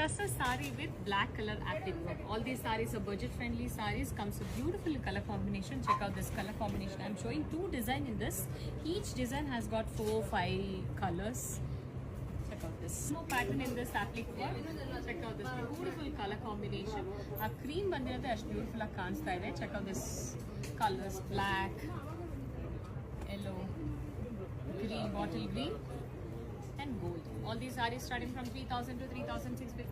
Tussar sari with black color active work. All these saris are budget friendly saris. Comes with beautiful color combination. Check out this color combination. I'm showing 2 designs in this. Each design has got 4-5 colors. Check out this. No pattern in this applique work. Check out this beautiful color combination. A cream bandirade ash beautiful ಆಗಿ ಕಾಣಿಸ್ತಾ ಇದೆ. Check out this colors: black, yellow, green, bottle green, and gold. All these sarees starting from 3,000 to 3,650.